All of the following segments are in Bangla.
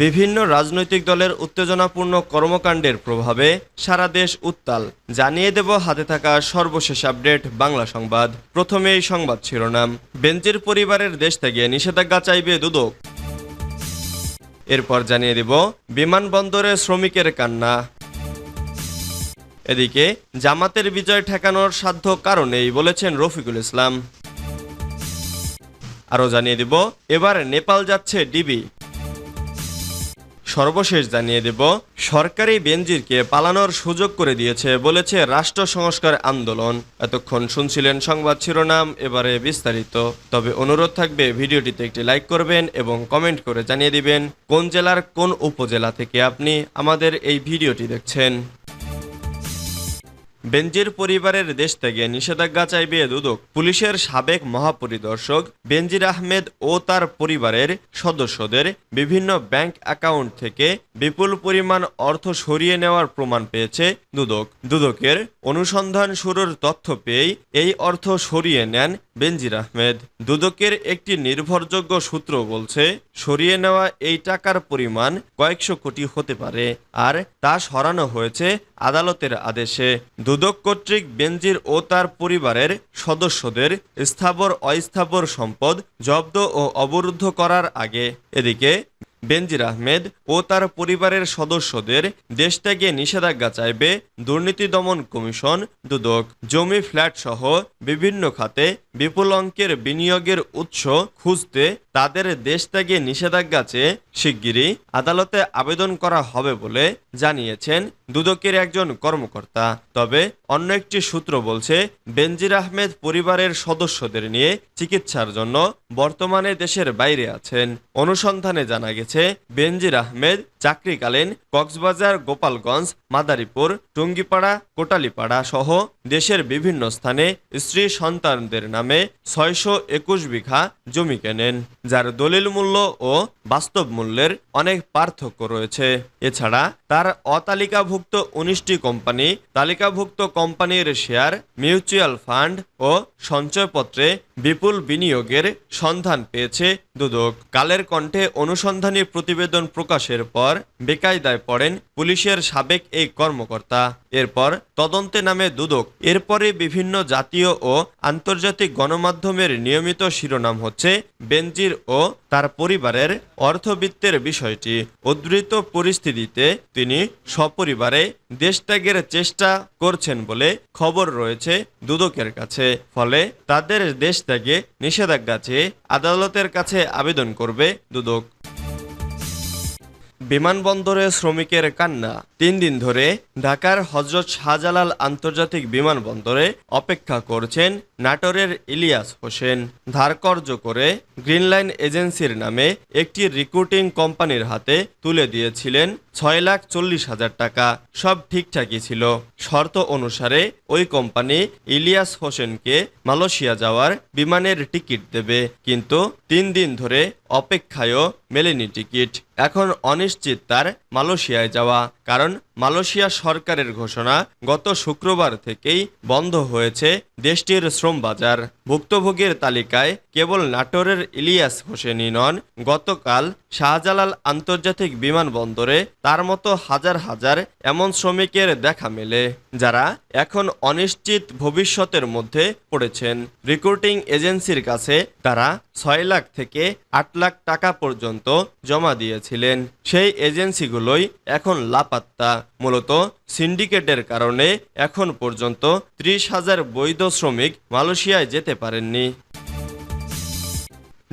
বিভিন্ন রাজনৈতিক দলের উত্তেজনাপূর্ণ কর্মকাণ্ডের প্রভাবে সারা দেশ উত্তাল। জানিয়ে দেব হাতে থাকা সর্বশেষ আপডেট বাংলা সংবাদ। প্রথমে এই সংবাদ শিরোনাম। বেনজির পরিবারের দেশ থেকে নিষেধাজ্ঞা চাইবে দুদক। এরপর জানিয়ে দেব বিমানবন্দরে শ্রমিকের কান্না। এদিকে জামাতের বিজয় ঠেকানোর সাধ্য কারণেই বলেছেন রফিকুল ইসলাম। আরও জানিয়ে দেব এবার নেপাল যাচ্ছে ডিবি। সর্বশেষ জানিয়ে দেব সরকারি বেনজিরকে পালানোর সুযোগ করে দিয়েছে বলেছে রাষ্ট্র সংস্কার আন্দোলন। এতক্ষণ শুনছিলেন সংবাদ শিরোনাম, এবারে বিস্তারিত। তবে অনুরোধ থাকবে ভিডিওটিতে একটি লাইক করবেন এবং কমেন্ট করে জানিয়ে দিবেন কোন জেলার কোন উপজেলা থেকে আপনি আমাদের এই ভিডিওটি দেখছেন। বেনজির পরিবারের দেশ থেকে নিষেধাজ্ঞা চাইবে দুদক। পুলিশের সাবেক মহাপরিদর্শক বেনজির আহমেদ ও তার পরিবারের সদস্যদের বিভিন্ন ব্যাংক অ্যাকাউন্ট থেকে বিপুল পরিমাণ অর্থ সরিয়ে নেওয়ার প্রমাণ পেয়েছে দুদক। দুদকের অনুসন্ধান শুরুর তথ্য পেয়েই এই অর্থ সরিয়ে নেন বেনজির আহমেদ। দুদকের একটি নির্ভরযোগ্য সূত্র বলছে সরিয়ে নেওয়া এই টাকার পরিমাণ কয়েকশো কোটি হতে পারে, আর তা সরানো হয়েছে আদালতের আদেশে। দুদক কর্তৃক বেনজির ও তার পরিবারের সদস্যদের স্থাবর অস্থাবর সম্পদ জব্দ ও অবরুদ্ধ করার আগে। এদিকে বেনজির আহমেদ ও তার পরিবারের সদস্যদের দেশ ত্যাগে নিষেধাজ্ঞা চাইবে দুর্নীতি দমন কমিশন দুদক। জমি, ফ্ল্যাট সহ বিভিন্ন খাতে বিপুল অঙ্কের বিনিয়োগের উৎস খুঁজতে তাদের দেশ ত্যাগে নিষেধাজ্ঞা চেয়ে শিগগিরই আদালতে আবেদন করা হবে বলে জানিয়েছেন দুদকের একজন কর্মকর্তা। তবে অন্য একটি সূত্র বলছে বেনজির আহমেদ পরিবারের সদস্যদের নিয়ে চিকিৎসার জন্য বর্তমানে দেশের বাইরে আছেন। অনুসন্ধানে জানা গেছে বেনজির আহমেদ চাকরিকালীন কক্সবাজার, গোপালগঞ্জ, মাদারীপুর, টুঙ্গিপাড়া, কোটালীপাড়া সহ দেশের বিভিন্ন স্থানে স্ত্রী সন্তানদের নামে ৬২১ বিঘা জমি কেনেন, যার দলিল মূল্য ও বাস্তব মূল্যের অনেক পার্থক্য রয়েছে। এছাড়া তার অতালিকাভুক্ত ১৯টি কোম্পানি, তালিকাভুক্ত কোম্পানির শেয়ার, মিউচুয়াল ফান্ড ও সঞ্চয়পত্রে বিপুল বিনিয়োগের সন্ধান পেয়েছে দুদক। কালের কণ্ঠে অনুসন্ধানী প্রতিবেদন প্রকাশের পর বেকায়দায় পড়েন পুলিশের সাবেক এই কর্মকর্তা। এরপর তদন্তে নামে দুদক। এরপরে বিভিন্ন জাতীয় ও আন্তর্জাতিক গণমাধ্যমের নিয়মিত শিরোনাম হচ্ছে বেনজির ও তার পরিবারের অর্থবিত্তের বিষয়টি। উদ্ধৃত পরিস্থিতিতে তিনি সপরিবারে দেশত্যাগের চেষ্টা করছেন বলে খবর রয়েছে দুদকের কাছে। ফলে তাদের দেশ ত্যাগে নিষেধাজ্ঞা চেয়ে আদালতের কাছে আবেদন করবে দুদক। বিমানবন্দরে শ্রমিকের কান্না। ৩ দিন ধরে ঢাকার হযরত শাহজালাল আন্তর্জাতিক বিমানবন্দরে অপেক্ষা করছেন নাটোরের ইলিয়াস হোসেন। ধারকর্জ করে গ্রিনলাইন এজেন্সির নামে একটি রিক্রুটিং কোম্পানির হাতে তুলে দিয়েছিলেন ৬,৪০,০০০ টাকা। সব ঠিকঠাকই ছিল। শর্ত অনুসারে ওই কোম্পানি ইলিয়াস হোসেনকে মালয়েশিয়া যাওয়ার বিমানের টিকিট দেবে, কিন্তু ৩ দিন ধরে অপেক্ষায়ও মেলেনি টিকিট। এখন অনিশ্চিত তার মালয়েশিয়ায় যাওয়া, কারণ মালয়েশিয়া সরকারের ঘোষণা গত শুক্রবার থেকেই বন্ধ হয়েছে দেশটির শ্রম বাজার। ভুক্তভোগীর তালিকায় কেবল নাটোরের ইলিয়াস হোসেনই নন। গতকাল শাহজালাল আন্তর্জাতিক বিমানবন্দরে তার মতো হাজার হাজার এমন শ্রমিকের দেখা মেলে, যারা এখন অনিশ্চিত ভবিষ্যতের মধ্যে পড়েছেন। রিক্রুটিং এজেন্সির কাছে তারা ৬ লাখ থেকে ৮ লাখ টাকা পর্যন্ত জমা দিয়েছিলেন। সেই এজেন্সিগুলোই এখন লাপাত্তা। মূলত সিন্ডিকেটের কারণে এখন পর্যন্ত ৩০,০০০ বৈধ শ্রমিক মালয়েশিয়ায় যেতে পারেননি।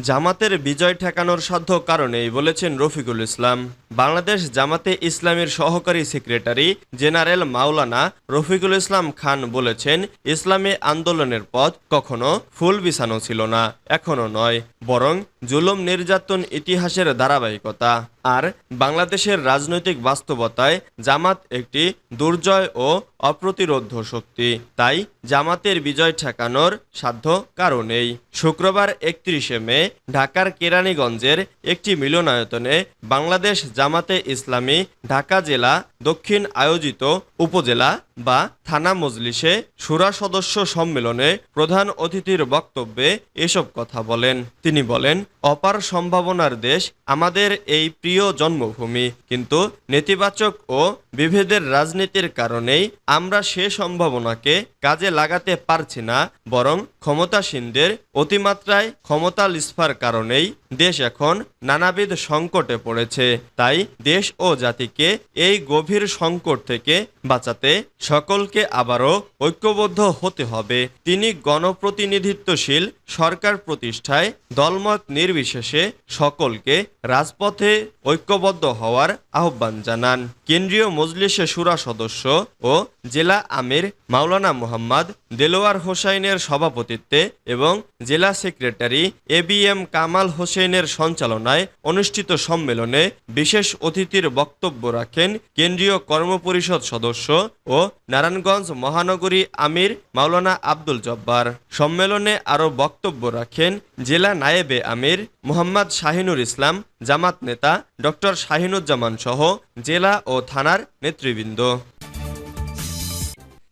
জামাতের বিজয় ঠেকানোর সাধ্য কারণেই বলেছেন রফিকুল ইসলাম। বাংলাদেশ জামাতে ইসলামীর সহকারী সেক্রেটারি জেনারেল মাওলানা রফিকুল ইসলাম খান বলেছেন, ইসলামী আন্দোলনের পথ কখনো ফুল বিছানো ছিল না, এখনো নয়, বরং জুলুম নির্যাতন ইতিহাসের ধারাবাহিকতা। আর বাংলাদেশের রাজনৈতিক বাস্তবতায় জামাত একটি দুর্জয় ও অপ্রতিরোধ্য শক্তি। তাই জামাতের বিজয় ঠেকানোর সাধ্য কারণেই। শুক্রবার ৩১শে মে ঢাকার কেরানীগঞ্জের একটি মিলনায়তনে বাংলাদেশ জামাতে ইসলামী ঢাকা জেলা দক্ষিণ আয়োজিত উপজেলা বা থানা মজলিসে শুরা সদস্য সম্মেলনে প্রধান অতিথির বক্তব্যে এসব কথা বলেন। তিনি বলেন, অপার সম্ভাবনার দেশ আমাদের এই প্রিয় জন্মভূমি, কিন্তু নেতিবাচক ও বিভেদের রাজনীতির কারণেই আমরা সে সম্ভাবনাকে কাজে লাগাতে পারছি না, বরং ক্ষমতাসীনদের অতিমাত্রায় ক্ষমতা লিস্পার কারণেই দেশ এখন নানাবিধ সংকটে পড়েছে। তাই দেশ ও জাতিকে এই গভীর সংকট থেকে বাঁচাতে সকলকে আবারও ঐক্যবদ্ধ হতে হবে। তিনি গণপ্রতিনিধিত্বশীল সরকার প্রতিষ্ঠায় দলমত নির্বিশেষে সকলকে রাজপথে ঐক্যবদ্ধ হওয়ার আহ্বান জানান। কেন্দ্রীয় মজলিসে শুরা সদস্য ও জেলা আমির মাওলানা মুহাম্মদ দেলোয়ার হোসাইনের সভাপতিত্বে এবং জেলা সেক্রেটারি ABM কামাল হোসেনের সঞ্চালনায় অনুষ্ঠিত সম্মেলনে বিশেষ অতিথির বক্তব্য রাখেন কেন্দ্রীয় কর্মপরিষদ সদস্য ও নারায়ণগঞ্জ মহানগরী আমির মাওলানা আব্দুল জব্বার। সম্মেলনে আরও বক্তব্য রাখেন জেলা নায়েবে আমির মোহাম্মদ শাহিনুর ইসলাম, জামাত নেতা ডক্টর শাহিনুজ্জামান সহ জেলা ও থানার নেতৃবৃন্দ।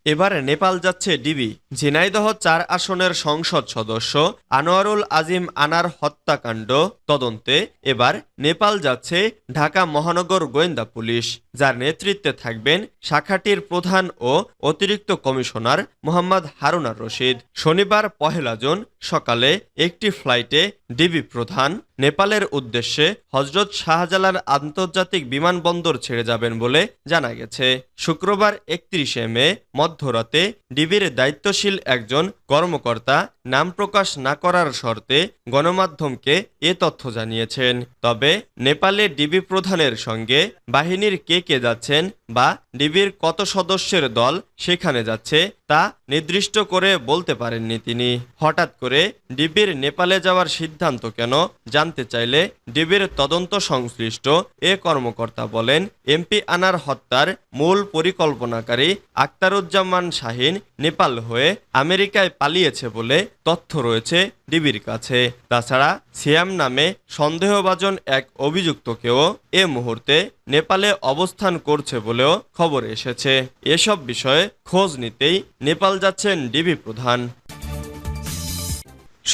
এবার নেপাল যাচ্ছে ডিবি। ঝিনাইদহ 4 আসনের সংসদ সদস্য আনোয়ারুল আজিম আনার হত্যাকাণ্ড তদন্তে এবার নেপাল যাচ্ছে ঢাকা মহানগর গোয়েন্দা পুলিশ, যার নেতৃত্বে থাকবেন শাখাটির প্রধান ও অতিরিক্ত কমিশনার মোহাম্মদ হারুনার রশিদ। শনিবার 1 জুন সকালে একটি ফ্লাইটে ডিবি প্রধান নেপালের উদ্দেশ্যে হজরত শাহজালাল আন্তর্জাতিক বিমানবন্দর ছেড়ে যাবেন বলে জানা গেছে। শুক্রবার 31 মে মধ্যরাতে ডিবির দায়িত্বশীল একজন কর্মকর্তা নাম প্রকাশ না করার শর্তে গণমাধ্যমকে এ তথ্য জানিয়েছেন। তবে নেপালে ডিবি প্রধানের সঙ্গে বাহিনীর কে যাচ্ছেন বা ডিবির কত সদস্যের দল সেখানে যাচ্ছে তা নির্দিষ্ট করে বলতে পারেননি তিনি। হঠাৎ করে ডিবির নেপালে যাওয়ার সিদ্ধান্ত কেন জানতে চাইলে ডিবির তদন্ত সংশ্লিষ্ট এ কর্মকর্তা বলেন, এমপি আনার হত্যার মূল পরিকল্পনাকারী আখতারুজ্জামান শাহিন নেপাল হয়ে আমেরিকায় পালিয়েছে বলে তথ্য রয়েছে ডিবির কাছে। তাছাড়া সিয়াম নামে সন্দেহভাজন এক অভিযুক্তকেও এ মুহূর্তে নেপালে অবস্থান করছে বলেও খবর এসেছে। এসব বিষয়ে খোঁজ নিতেই নেপাল যাচ্ছেন ডিবি প্রধান।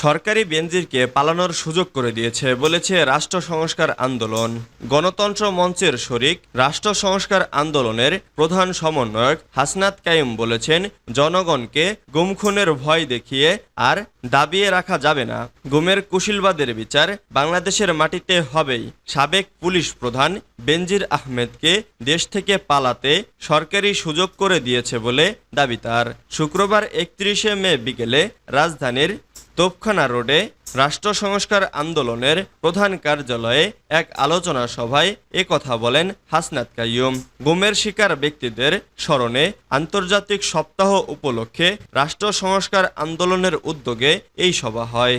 সরকারি বেনজিরকে পালানোর সুযোগ করে দিয়েছে বলেছে রাষ্ট্র সংস্কার আন্দোলন। গণতন্ত্র মঞ্চের শরিক রাষ্ট্র সংস্কার আন্দোলনের প্রধান সমন্বয়ক হাসনাত কাইম বলেছেন, জনগণকে গুম-খুনের ভয় দেখিয়ে আর দাবিয়ে রাখা যাবে না। গুমের কুশিলবাদের বিচার বাংলাদেশের মাটিতে হবেই। সাবেক পুলিশ প্রধান বেনজির আহমেদকে দেশ থেকে পালাতে সরকারি সুযোগ করে দিয়েছে বলে দাবি তার। শুক্রবার 31 মে বিকেলে রাজধানীর তোপখানা রোডে রাষ্ট্র সংস্কার আন্দোলনের প্রধান কার্যালয়ে এক আলোচনা সভায় একথা বলেন হাসনাত কাইয়ুম। গুমের শিকার ব্যক্তিদের স্মরণে আন্তর্জাতিক সপ্তাহ উপলক্ষে রাষ্ট্র সংস্কার আন্দোলনের উদ্যোগে এই সভা হয়।